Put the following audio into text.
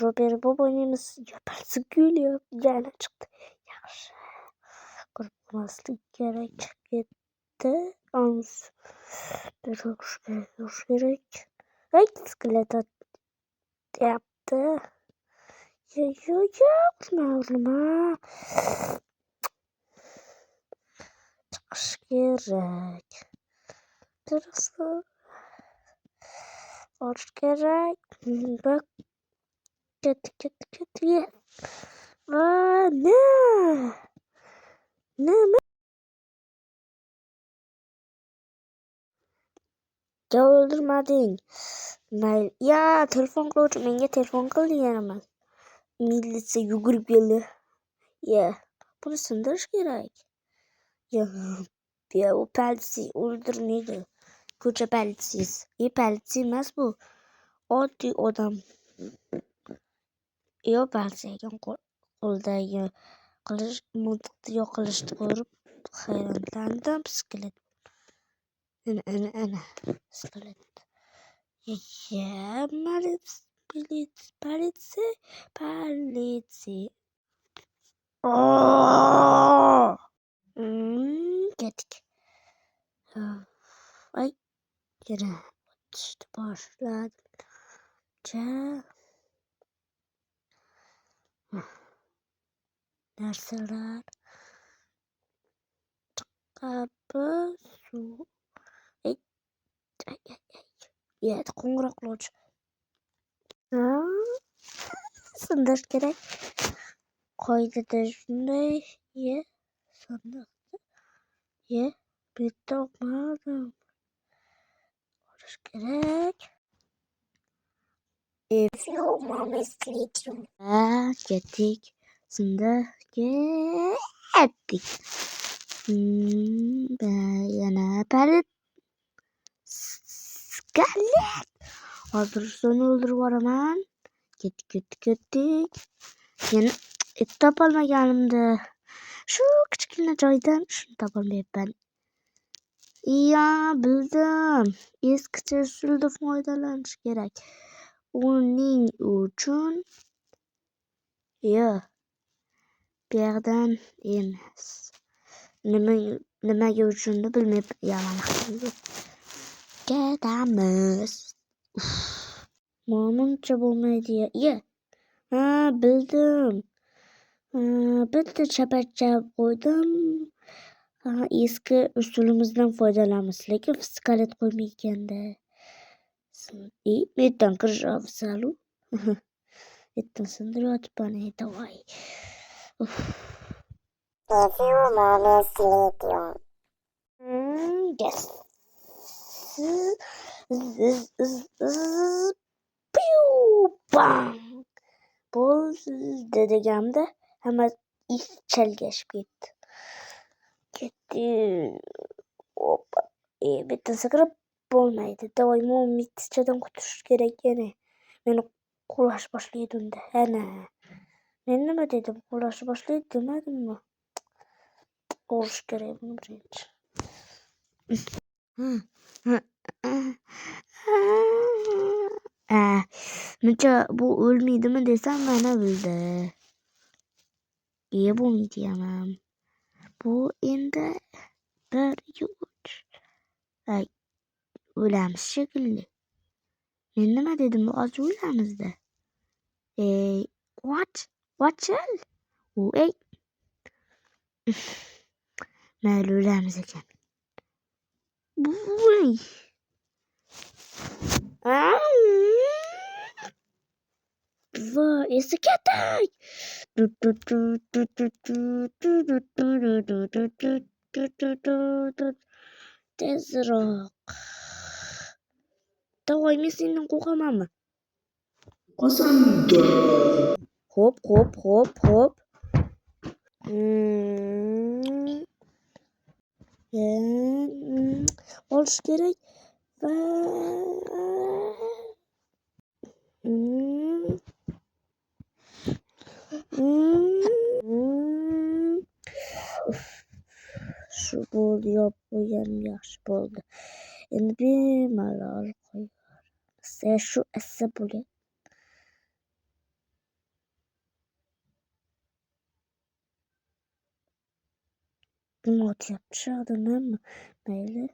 Robert Bob oynaymiz. Yaparsa gülüyor. Yani çıktı. Yaxşı. Qurmaslik kerak chiqib ketdi. Ans. Bir urush kerak. Ay, skelet yaptı. Urma. Çıkış kerak. Durası. Urush kerak. Bak. Ket. Ne? Ya öldürmedin. Ya telefon qiluvchi menga telefon qildi yana. Militsiya yugurib keldi. Ya buni sindirish kerak. Ya u politsiya o'ldirmaydi. Ko'cha politsiyasi. Politsiya emas bu. Oddiy odam. Yo politsiyaga qo'ldagi miltiqni yoqilishni ko'rib hayratlandim. Skelet. Ana. Skelet. Ya politsiya. Ketdik. Ay, yana o'tishni boshladim. Narsalar chiqabi suv. Ay. Yedi qo'ng'iroq qiluvchi. Sindirish kerak. Qoidada shunday. Sandiqda. Bitta o'qmadim. Olish kerak. Ketdik. Sindirga ketdik. Yana palit. Skelet. Hozir seni o'ldirib yuboraman. Ketdik. Yana topolmaganimda. Shu kichkina joydan shuni topolmayapman. Ya bildim. Eskicha usulda foydalanish kerak. Uning uchun bu yerdan emas. Nimaga uchunni bilmay yalanaqmiz. Ketamiz. Menimcha bo'lmaydi. Bildim. Bitta chapachap qo'ydim. Eski usulimizdan foydalanamiz, lekin skelet qo'ymayganda. Metan kirish afzalu. Metan sindiryotibman. Давай. Yes. Bang. Bo'ldi deganimda hamma ish chalgashib ketdi. Hoppa. Bitta sakrab bo'lmaydi. Doimo mitchadan qutulish kerak yana. Meni qo'llash boshlaydi unda. Ana. Men nima dedim? Qo'llash boshlaydi demadimmi? Urish kerak buni birinchi. Muncha bu o'lmaydimi desam mana bildi. Bo'lmaydi hamam. Bu endi 1-3. Ay, o'lamiz shekilli. Men nima dedim? Hozir o'lamizda. What'll? Ey. Mayli o'lamiz ekan. Voy. Va, esi ketdik. Tezroq. Davay, men sendan qo'rqamanmi? Qo'sanda. Hop. Olish kerak va shu bo'ldi, yopib qo'yganim yaxshi bo'ldi. endi bemalol qo'yaveramiz. Shu esa bo'lyapti. Nima o'tyapti shu odamlarmi? Mayli.